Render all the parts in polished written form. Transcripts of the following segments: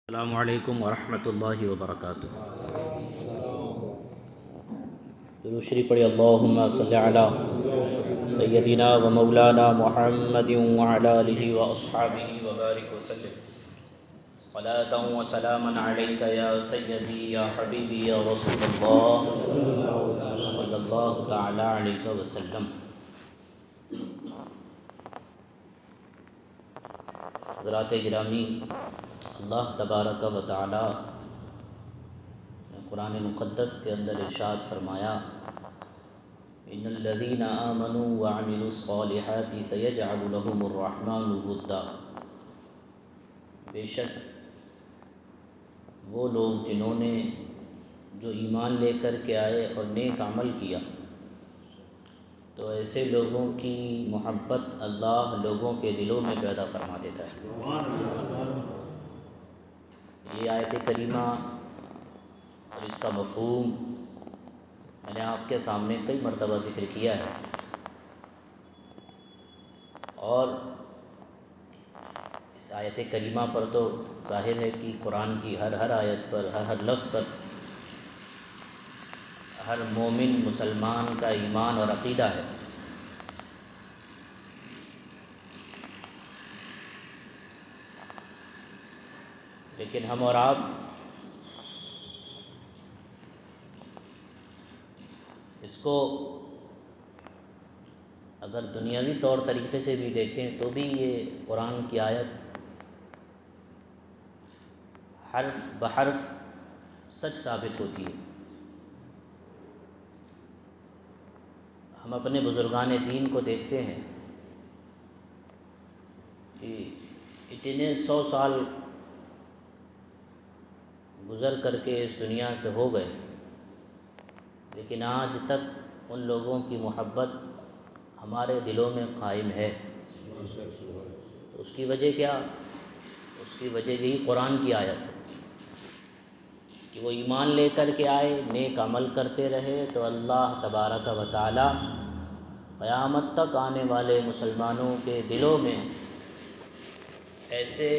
السلام علیکم ورحمۃ اللہ وبرکاتہ۔ درود شریف پڑھی۔ اللہم صلی علی سیدنا و مولانا محمد وعلی آلہ واصحابہ وبارک وسلم۔ صلاۃ و سلاما علیک یا سیدی یا حبیبی یا رسول اللہ صلی اللہ تعالی علیہ وسلم۔ حضرات گرامی، اللہ تبارک و تعالی نے قرآن مقدس کے اندر ارشاد فرمایا، ان الذین آمنوا وعملوا الصالحات سیجعل لهم الرحمن ودا۔ بے شک وہ لوگ جنہوں نے جو ایمان لے کر کے آئے اور نیک عمل کیا، تو ایسے لوگوں کی محبت اللہ لوگوں کے دلوں میں پیدا فرما دیتا ہے۔ یہ آیت کریمہ اور اس کا مفہوم میں نے آپ کے سامنے کئی مرتبہ ذکر کیا ہے، اور اس آیت کریمہ پر تو ظاہر ہے کہ قرآن کی ہر آیت پر، ہر لفظ پر ہر مومن مسلمان کا ایمان اور عقیدہ ہے۔ لیکن ہم اور آپ اس کو اگر دنیاوی طور طریقے سے بھی دیکھیں تو بھی یہ قرآن کی آیت حرف بحرف سچ ثابت ہوتی ہے۔ ہم اپنے بزرگان دین کو دیکھتے ہیں کہ اتنے 100 سال گزر کر کے اس دنیا سے ہو گئے، لیکن آج تک ان لوگوں کی محبت ہمارے دلوں میں قائم ہے۔ تو اس کی وجہ کیا؟ اس کی وجہ یہی قرآن کی آیت ہے کہ وہ ایمان لے کر کے آئے، نیک عمل کرتے رہے، تو اللہ تبارک و تعالی قیامت تک آنے والے مسلمانوں کے دلوں میں ایسے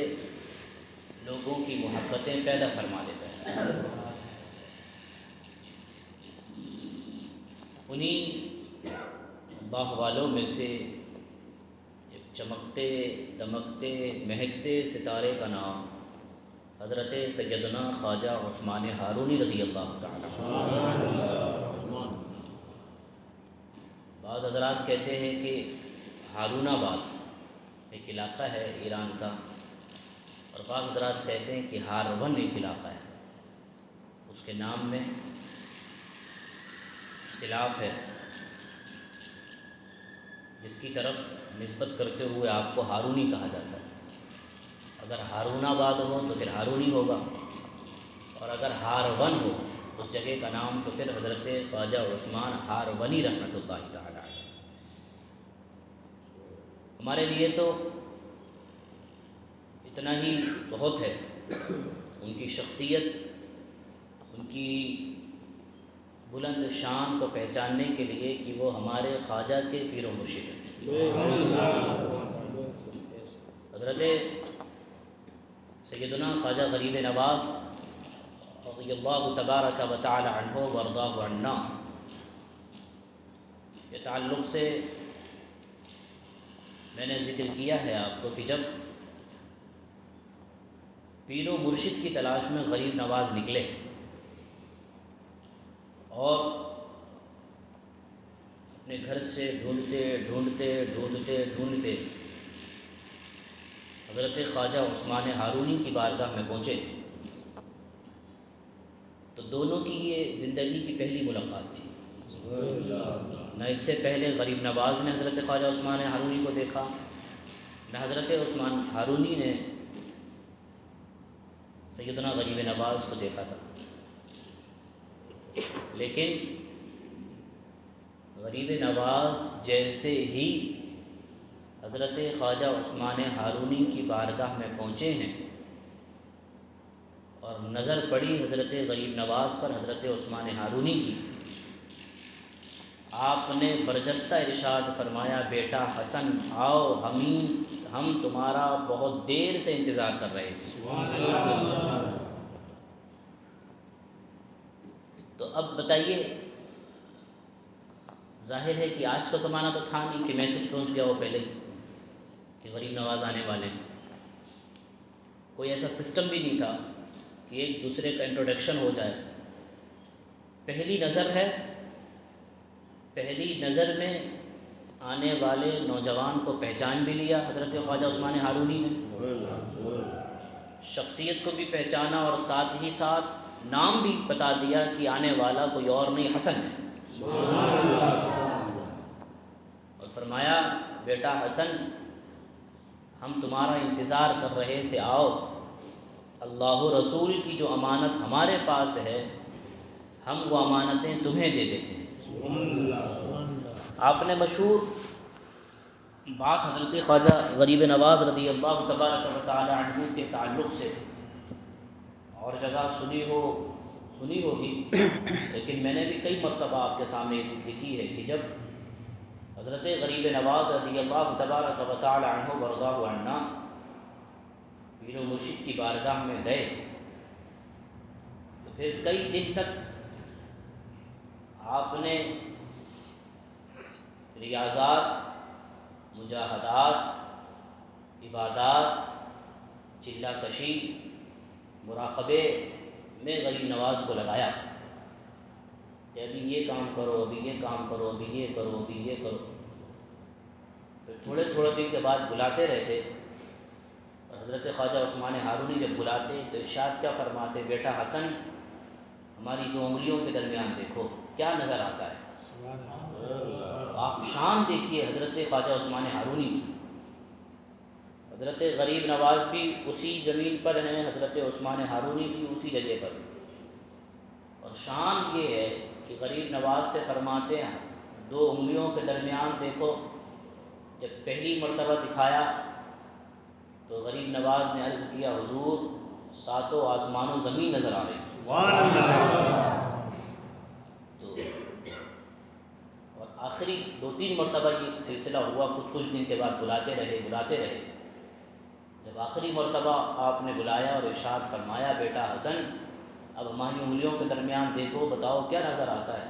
لوگوں کی محبتیں پیدا فرما دیتا ہے۔ انہی اللہ والوں میں سے ایک چمکتے دمکتے مہکتے ستارے کا نام حضرت سیدنا خواجہ عثمان ہارونی رضی اللہ تعالی۔ بعض حضرات کہتے ہیں کہ ہارون آباد ایک علاقہ ہے ایران کا، اور بعض حضرات کہتے ہیں کہ ہارون ایک علاقہ ہے، اس کے نام میں اختلاف ہے۔ جس کی طرف نسبت کرتے ہوئے آپ کو ہارونی کہا جاتا ہے، اگر ہارون آباد ہو تو پھر ہارونی ہوگا، اور اگر ہارون ہو اس جگہ کا نام تو پھر حضرت خواجہ عثمان ہارونی رحمۃ اللہ تعالی علیہ۔ ہمارے لیے تو اتنا ہی بہت ہے ان کی شخصیت، ان کی بلند شان کو پہچاننے کے لیے کہ وہ ہمارے خواجہ کے پیر و مرشد ہیں۔ حضرت سیدنا خواجہ غریب نواز رضی اللہ تبارک و تعالی عنہ وارضاہ عنا کے تعلق سے میں نے ذکر کیا ہے آپ کو کہ جب پیر و مرشد کی تلاش میں غریب نواز نکلے اور اپنے گھر سے ڈھونڈتے حضرت خواجہ عثمان ہارونی کی بارگاہ میں پہنچے، تو دونوں کی یہ زندگی کی پہلی ملاقات تھی۔ نہ اس سے پہلے غریب نواز نے حضرت خواجہ عثمان ہارونی کو دیکھا، نہ حضرت عثمان ہارونی نے سیدنا غریب نواز کو دیکھا تھا۔ لیکن غریب نواز جیسے ہی حضرت خواجہ عثمان ہارونی کی بارگاہ میں پہنچے ہیں اور نظر پڑی حضرت غریب نواز پر حضرت عثمان ہارونی کی، آپ نے برجستہ ارشاد فرمایا، بیٹا حسن آؤ، ہم تمہارا بہت دیر سے انتظار کر رہے تھے۔ اب بتائیے، ظاہر ہے کہ آج کا زمانہ تو تھا نہیں کہ میسج پہنچ گیا وہ پہلے کہ غریب نواز آنے والے ہیں، کوئی ایسا سسٹم بھی نہیں تھا کہ ایک دوسرے کا انٹروڈکشن ہو جائے۔ پہلی نظر میں آنے والے نوجوان کو پہچان بھی لیا حضرت خواجہ عثمان ہارونی نے، شخصیت کو بھی پہچانا اور ساتھ ہی ساتھ نام بھی بتا دیا کہ آنے والا کوئی اور نہیں، حسن ہے، اور فرمایا بیٹا حسن ہم تمہارا انتظار کر رہے تھے، آؤ اللہ و رسول کی جو امانت ہمارے پاس ہے ہم وہ امانتیں تمہیں دے دیتے ہیں۔ آپ نے مشہور بات حضرت خواجہ غریب نواز رضی اللہ تبارک و تعالی عنہ کے تعلق سے اور جگہ سنی ہوگی، لیکن میں نے بھی کئی مرتبہ آپ کے سامنے یہ ذکر کی ہے کہ جب حضرت غریب نواز رضی اللہ تبارک و تعالی عنہ ورضاہ عنا پیر و مرشد کی بارگاہ میں گئے تو پھر کئی دن تک آپ نے ریاضات، مجاہدات، عبادات، چلہ کشی، مراقبے میں غریب نواز کو لگایا کہ ابھی یہ کام کرو، ابھی یہ کام کرو، ابھی یہ کرو، ابھی یہ کرو۔ پھر تھوڑے دن کے بعد بلاتے رہتے، اور حضرت خواجہ عثمان ہارونی جب بلاتے تو ارشاد کیا فرماتے، بیٹا حسن ہماری دو انگلیوں کے درمیان دیکھو کیا نظر آتا ہے۔ آپ شان دیکھیے حضرت خواجہ عثمان ہارونی کی، حضرت غریب نواز بھی اسی زمین پر ہیں، حضرت عثمان ہارونی بھی اسی جگہ پر، اور شان یہ ہے کہ غریب نواز سے فرماتے ہیں دو انگلیوں کے درمیان دیکھو۔ جب پہلی مرتبہ دکھایا تو غریب نواز نے عرض کیا حضور ساتوں آسمان و زمین نظر آ رہی تو، اور آخری 2-3 مرتبہ یہ سلسلہ ہوا، کچھ دن کے بعد بلاتے رہے۔ جب آخری مرتبہ آپ نے بلایا اور ارشاد فرمایا بیٹا حسن اب ہماری انگلیوں کے درمیان دیکھو، بتاؤ کیا نظر آتا ہے؟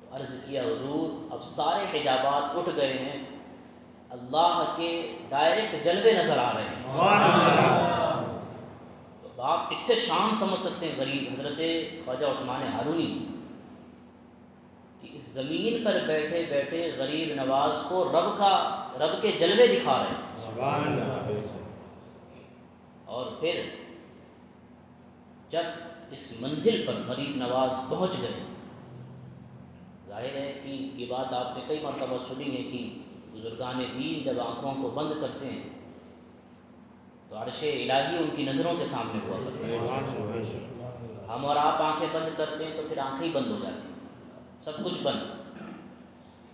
تو عرض کیا حضور اب سارے حجابات اٹھ گئے ہیں، اللہ کے ڈائریکٹ جلوے نظر آ رہے ہیں۔ تو آپ اس سے شان سمجھ سکتے ہیں غریب حضرت خواجہ عثمان ہارونی کی، کہ اس زمین پر بیٹھے بیٹھے غریب نواز کو رب کے جلوے دکھا رہے ہیں۔ اور پھر جب اس منزل پر غریب نواز پہنچ گئے، ظاہر ہے کہ یہ بات آپ نے کئی مرتبہ سنی ہے کہ بزرگان دین جب آنکھوں کو بند کرتے ہیں تو عرش الہی ان کی نظروں کے سامنے ہوا کرتا ہے۔ ہم اور آپ آنکھیں بند کرتے ہیں تو پھر آنکھیں ہی بند ہو جاتی ہیں، سب کچھ بند،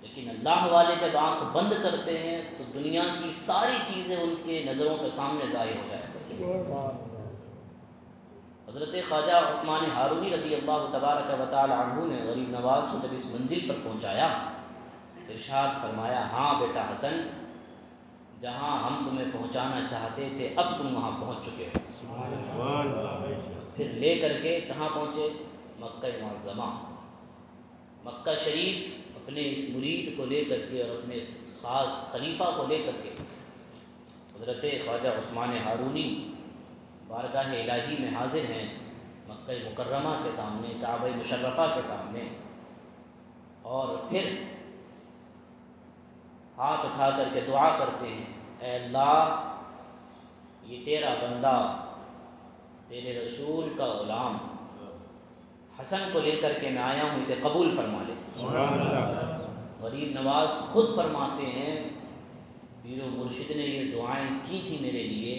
لیکن اللہ والے جب آنکھ بند کرتے ہیں تو دنیا کی ساری چیزیں ان کے نظروں کے سامنے ظاہر ہو جایا کرتی ہیں۔ حضرت خواجہ عثمان ہارونی رضی اللہ تبارک و تعالی عنہ نے غریب نواز کو جب اس منزل پر پہنچایا ارشاد فرمایا ہاں بیٹا حسن جہاں ہم تمہیں پہنچانا چاہتے تھے اب تم وہاں پہنچ چکے ہو۔ پھر لے کر کے کہاں پہنچے؟ مکہ معظمہ، مکہ شریف، اپنے اس مرید کو لے کر کے اور اپنے خاص خلیفہ کو لے کر کے حضرت خواجہ عثمان ہارونی بارگاہ الہی میں حاضر ہیں، مکہ مکرمہ کے سامنے، کعبہ مشرفہ کے سامنے، اور پھر ہاتھ اٹھا کر کے دعا کرتے ہیں اے اللہ یہ تیرا بندہ تیرے رسول کا غلام حسن کو لے کر کے میں آیا ہوں، اسے قبول فرما لے۔ غریب نواز خود فرماتے ہیں پیر و مرشد نے یہ دعائیں کی تھی میرے لیے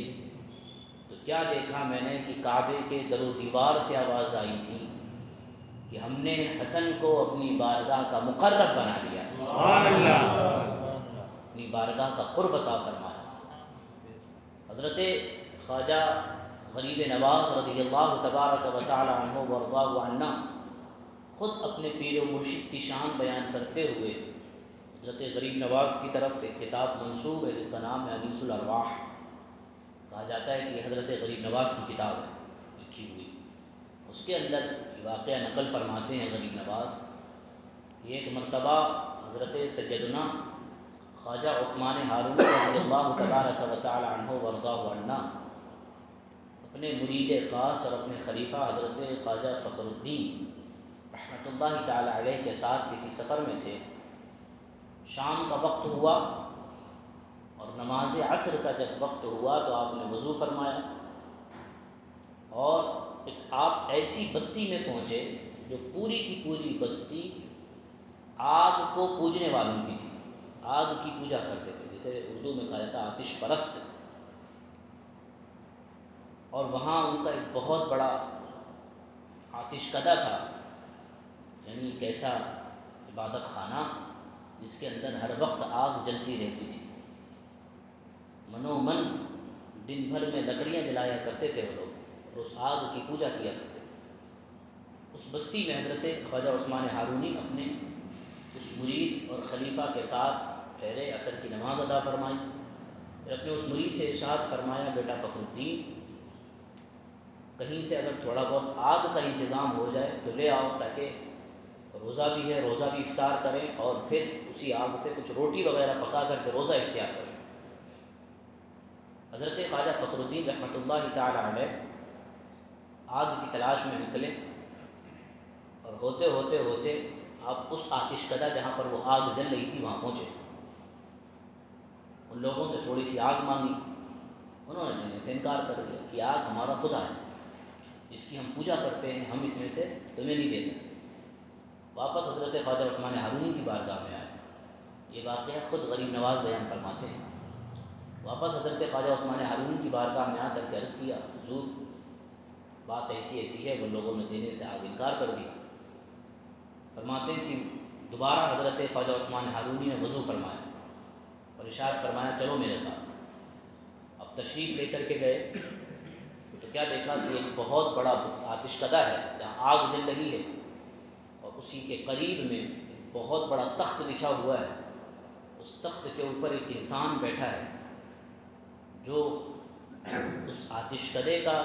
تو کیا دیکھا میں نے کہ کعبے کے در و دیوار سے آواز آئی تھی کہ ہم نے حسن کو اپنی بارگاہ کا مقرب بنا لیا، اپنی بارگاہ کا قرب عطا فرمایا۔ حضرت خواجہ غریب نواز رضی اللہ تبارک و تعالی عنہ وارضاہ عنا خود اپنے پیر و مرشد کی شان بیان کرتے ہوئے حضرت غریب نواز کی طرف ایک کتاب منسوب ہے جس کا نام ہے انیس الارواح، کہا جاتا ہے کہ یہ حضرت غریب نواز کی کتاب ہے لکھی ہوئی، اس کے اندر واقعہ نقل فرماتے ہیں غریب نواز کہ ایک مرتبہ حضرت سیدنا خواجہ عثمان ہارونی رضی اللہ تبارک و تعالی عنہ وارضاہ عنا اپنے مرید خاص اور اپنے خلیفہ حضرت خواجہ فخر الدین رحمۃ اللہ تعالی علیہ کے ساتھ کسی سفر میں تھے۔ شام کا وقت ہوا اور نماز عصر کا جب وقت ہوا تو آپ نے وضو فرمایا اور آپ ایسی بستی میں پہنچے جو پوری کی پوری بستی آگ کو پوجنے والوں کی تھی، آگ کی پوجا کرتے تھے، جسے اردو میں کہا جاتا ہے آتش پرست۔ اور وہاں ان کا ایک بہت بڑا آتش کدہ تھا، یعنی ایک ایسا عبادت خانہ جس کے اندر ہر وقت آگ جلتی رہتی تھی۔ منو من دن بھر میں لکڑیاں جلایا کرتے تھے وہ لوگ اور اس آگ کی پوجا کیا کرتے۔ اس بستی میں حضرت خواجہ عثمان ہارونی اپنے اس مرید اور خلیفہ کے ساتھ ٹھہرے، عصر کی نماز ادا فرمائی، پھر اپنے اس مرید سے ارشاد فرمایا بیٹا فخر الدین، کہیں سے اگر تھوڑا بہت آگ کا انتظام ہو جائے تو لے آؤ، تاکہ روزہ بھی ہے، روزہ بھی افطار کریں اور پھر اسی آگ سے کچھ روٹی وغیرہ پکا کر کے روزہ اختیار کریں۔ حضرت خواجہ فخر الدین رحمۃ اللہ تعالی علیہ آگ کی تلاش میں نکلے اور ہوتے ہوتے ہوتے آپ اس آتش کدہ جہاں پر وہ آگ جل رہی تھی وہاں پہنچے۔ ان لوگوں سے تھوڑی سی آگ مانگی، انہوں نے دینے سے انکار کر دیا کہ آگ ہمارا خدا ہے، جس کی ہم پوجا کرتے ہیں، ہم اس میں سے تمہیں نہیں دے سکتے۔ واپس حضرت خواجہ عثمان ہارونی کی بارگاہ میں آئے۔ یہ واقعہ خود غریب نواز بیان فرماتے ہیں۔ واپس حضرت خواجہ عثمان ہارونی کی بارگاہ میں آ کر کے عرض کیا حضور بات ایسی ایسی ہے، وہ لوگوں نے دینے سے آگ انکار کر دیا۔ فرماتے ہیں کہ دوبارہ حضرت خواجہ عثمان ہارونی نے وضو فرمایا اور ارشاد فرمایا چلو میرے ساتھ۔ اب تشریف لے کر کے گئے تو کیا دیکھا کہ ایک بہت بڑا آتش کدہ ہے جہاں آگ جل رہی ہے اور اسی کے قریب میں بہت بڑا تخت بچھا ہوا ہے۔ اس تخت کے اوپر ایک انسان بیٹھا ہے جو اس آتش کدے کا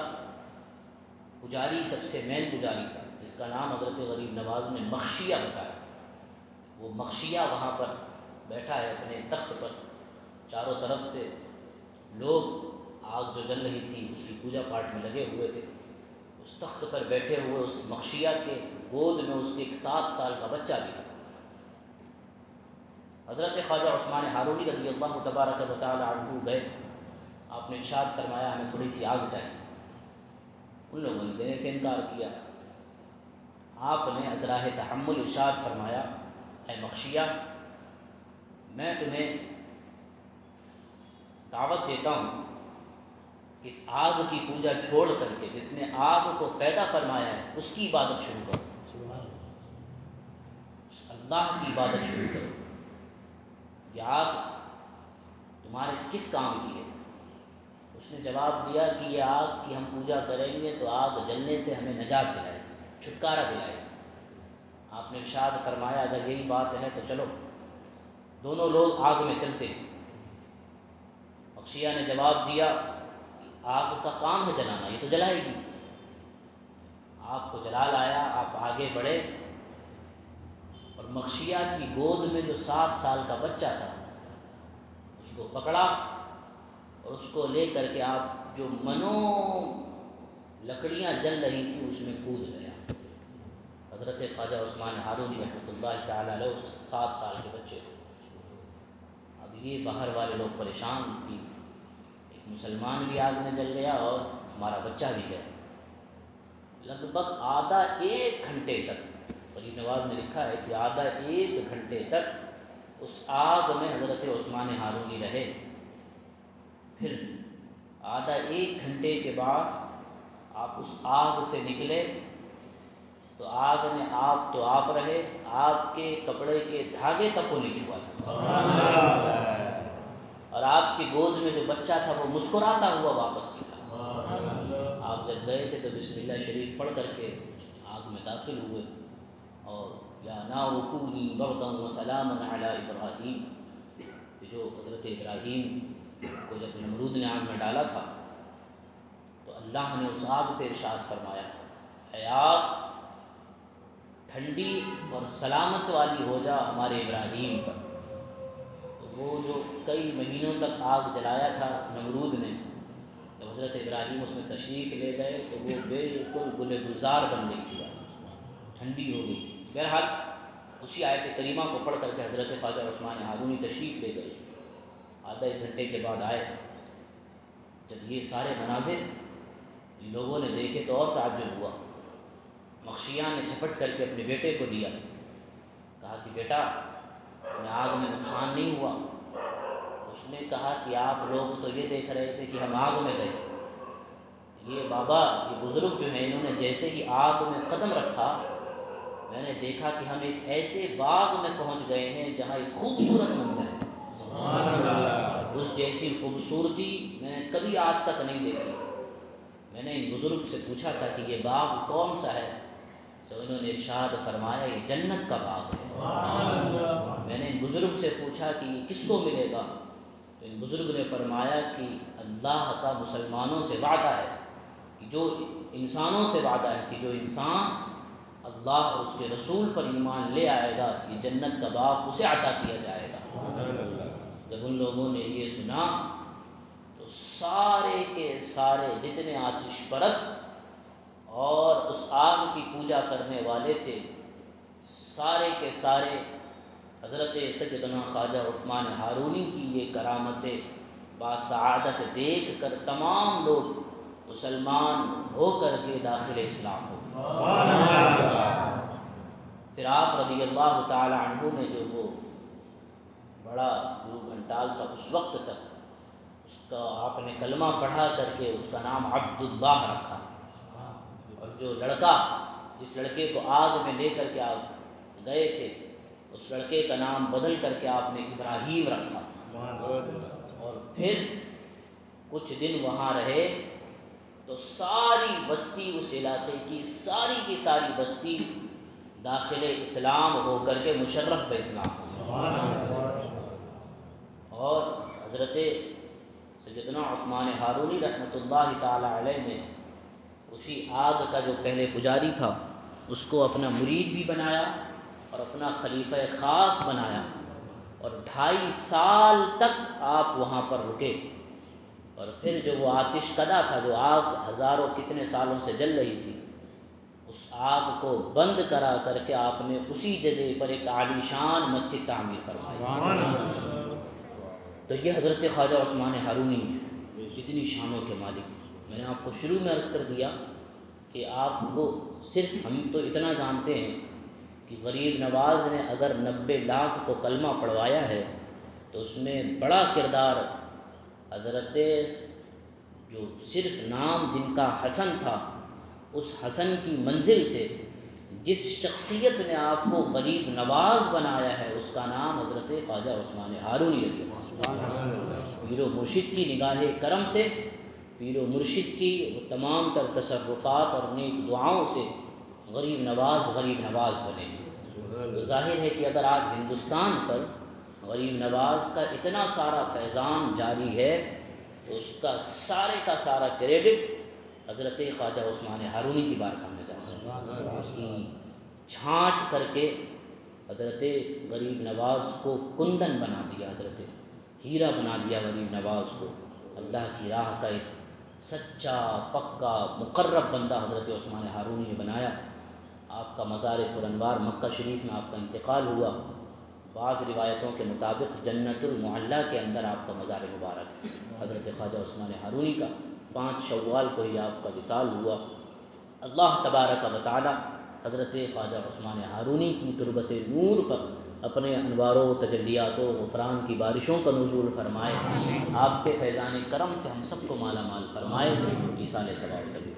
پجاری، سب سے مین پجاری تھا، جس کا نام حضرت غریب نواز نے مخشیہ بتایا۔ وہ مخشیہ وہاں پر بیٹھا ہے اپنے تخت پر، چاروں طرف سے لوگ آگ جو جل رہی تھی اس کی پوجا پاٹ میں لگے ہوئے تھے۔ اس تخت پر بیٹھے ہوئے اس مخشیہ کے گود میں اس کے ایک 7 سال کا بچہ بھی تھا۔ حضرت خواجہ عثمان ہارونی رضی اللہ تبارک و تعالی عنہ گئے، آپ نے ارشاد فرمایا ہمیں تھوڑی سی آگ چاہیے۔ ان لوگوں نے دینے سے انکار کیا۔ آپ نے ازراہ تحمل ارشاد فرمایا اے مخشیہ، میں تمہیں دعوت دیتا ہوں کہ اس آگ کی پوجا چھوڑ کر کے جس نے آگ کو پیدا فرمایا ہے اس کی عبادت شروع کرو، اللہ کی عبادت شروع کرو۔ یہ آگ تمہارے کس کام کی ہے؟ اس نے جواب دیا کہ یہ آگ کی ہم پوجا کریں گے تو آگ جلنے سے ہمیں نجات دلائے، چھٹکارا دلائے۔ آپ نے ارشاد فرمایا اگر یہی بات ہے تو چلو۔ دونوں لوگ آگ میں چلتے ہیں۔ مخشیہ نے جواب دیا آگ کا کام ہے جلانا، یہ تو جلائے گی۔ آپ کو جلا لایا، آپ آگے بڑھے اور مخشیہ کی گود میں جو 7 سال کا بچہ تھا اس کو پکڑا اور اس کو لے کر کے آپ جو منو لکڑیاں جل رہی تھیں اس میں کود گیا۔ حضرت خواجہ عثمان ہارونی رحمۃ اللہ تعالی علیہ اس 7 سال کے بچے کو، اب یہ باہر والے لوگ پریشان کہ ایک مسلمان بھی آگ میں جل گیا اور ہمارا بچہ بھی گیا۔ لگ بھگ آدھا 1 گھنٹے تک، غریب نواز نے لکھا ہے کہ آدھا 1 گھنٹے تک اس آگ میں حضرت عثمان ہارونی رہے۔ پھر آدھا 1 گھنٹے کے بعد آپ اس آگ سے نکلے تو آگ نے آپ رہے، آپ کے کپڑے کے دھاگے تک کو نہیں چھوا تھا، اور آپ کی گود میں جو بچہ تھا وہ مسکراتا ہوا واپس نکلا۔ آپ جب گئے تھے تو بسم اللہ شریف پڑھ کر کے آگ میں داخل ہوئے اور یا نار کونی بردا وسلاما علی ابراہیم، کہ جو حضرت ابراہیم کو جب نمرود نے آگ میں ڈالا تھا تو اللہ نے اس آگ سے ارشاد فرمایا تھا حیات ٹھنڈی اور سلامت والی ہو جا ہمارے ابراہیم پر۔ تو وہ جو کئی مہینوں تک آگ جلایا تھا نمرود نے، جب حضرت ابراہیم اس میں تشریف لے گئے تو وہ بالکل گل گلزار بن گئی تھی، ٹھنڈی ہو گئی تھی۔ بہرحال اسی آیت کریمہ کو پڑھ کر کے حضرت خواجہ عثمان ہارونی تشریف لے گئے، اس میں آدھا ایک گھنٹے کے بعد آئے۔ جب یہ سارے مناظر لوگوں نے دیکھے تو اور تعجب ہوا۔ مخشیاں نے جھپٹ کر کے اپنے بیٹے کو لیا، کہا کہ بیٹا تمہیں آگ میں نقصان نہیں ہوا؟ اس نے کہا کہ آپ لوگ تو یہ دیکھ رہے تھے کہ ہم آگ میں گئے، یہ بابا یہ بزرگ جو ہیں انہوں نے جیسے ہی آگ میں قدم رکھا میں نے دیکھا کہ ہم ایک ایسے باغ میں پہنچ گئے ہیں جہاں ایک خوبصورت منظر ہے، سبحان اللہ، اس جیسی خوبصورتی میں نے کبھی آج تک نہیں دیکھی۔ میں نے ان بزرگ سے پوچھا تھا کہ یہ باغ کون سا ہے، تو انہوں نے ارشاد فرمایا یہ جنت کا باغ ہے۔ میں نے ان بزرگ سے پوچھا کہ یہ کس کو ملے گا، تو ان بزرگ نے فرمایا کہ اللہ کا مسلمانوں سے وعدہ ہے کہ جو انسانوں سے وعدہ ہے کہ جو انسان اللہ اور اس کے رسول پر ایمان لے آئے گا یہ جنت کا باغ اسے عطا کیا جائے گا۔ جب ان لوگوں نے یہ سنا تو سارے کے سارے جتنے آتش پرست اور اس آگ کی پوجا کرنے والے تھے سارے کے سارے حضرت سیدنا خواجہ عثمان ہارونی کی یہ کرامت باسعادت دیکھ کر تمام لوگ مسلمان ہو کر کے داخل اسلام ہو۔ پھر آپ رضی اللہ تعالی عنہ نے جو وہ بڑا گرو گھنٹال تھا اس وقت تک اس کا آپ نے کلمہ پڑھا کر کے اس کا نام عبداللہ رکھا، اور جو لڑکا جس لڑکے کو آگ میں لے کر کے آپ گئے تھے اس لڑکے کا نام بدل کر کے آپ نے ابراہیم رکھا۔ اور پھر کچھ دن وہاں رہے تو ساری بستی اس علاقے کی ساری بستی داخل اسلام ہو کر کے مشرف باسلام، اور حضرت سیدنا عثمان ہارونی رحمۃ اللہ تعالی علیہ نے اسی آگ کا جو پہلے پجاری تھا اس کو اپنا مرید بھی بنایا اور اپنا خلیفہ خاص بنایا، اور 2.5 سال تک آپ وہاں پر رکے۔ اور پھر جو وہ آتش کدا تھا جو آگ ہزاروں کتنے سالوں سے جل رہی تھی اس آگ کو بند کرا کر کے آپ نے اسی جگہ پر ایک عالی شان مسجد تعمیر فرمائی۔ تو یہ حضرت خواجہ عثمان ہارونی ہیں، اتنی شانوں کے مالک۔ میں نے آپ کو شروع میں عرض کر دیا کہ آپ کو صرف ہم تو اتنا جانتے ہیں کہ غریب نواز نے اگر 90 لاکھ کو کلمہ پڑھوایا ہے تو اس میں بڑا کردار حضرت جو صرف نام جن کا حسن تھا اس حسن کی منزل سے جس شخصیت نے آپ کو غریب نواز بنایا ہے اس کا نام حضرت خواجہ عثمان ہارونی رضی اللہ، پیر و مرشد کی نگاہ کرم سے پیر و مرشد کی وہ تمام تر تصرفات اور نیک دعاؤں سے غریب نواز بنے ہیں۔ تو ظاہر ہے کہ اگر آج ہندوستان پر غریب نواز کا اتنا سارا فیضان جاری ہے تو اس کا سارا کریڈٹ حضرت خواجہ عثمان ہارونی کی بارگاہ میں جاتا ہے۔ چھانٹ کر کے حضرت غریب نواز کو کندن بنا دیا، حضرت ہیرا بنا دیا غریب نواز کو، اللہ کی راہ کا ایک سچا پکا مقرب بندہ حضرت عثمان ہارونی نے بنایا۔ آپ کا مزار پرانوار مکہ شریف میں آپ کا انتقال ہوا، بعض روایتوں کے مطابق جنت المعلیٰ کے اندر آپ کا مزار مبارک ہے حضرت خواجہ عثمان ہارونی کا۔ 5 شوال کو ہی آپ کا وصال ہوا۔ اللہ تبارک و تعالی حضرت خواجہ عثمان ہارونی کی تربت نور پر اپنے انوار و تجلیات و غفران کی بارشوں کا نزول فرمائے، آپ کے فیضان کرم سے ہم سب کو مالا مال فرمائے، ایصال ثواب کرے۔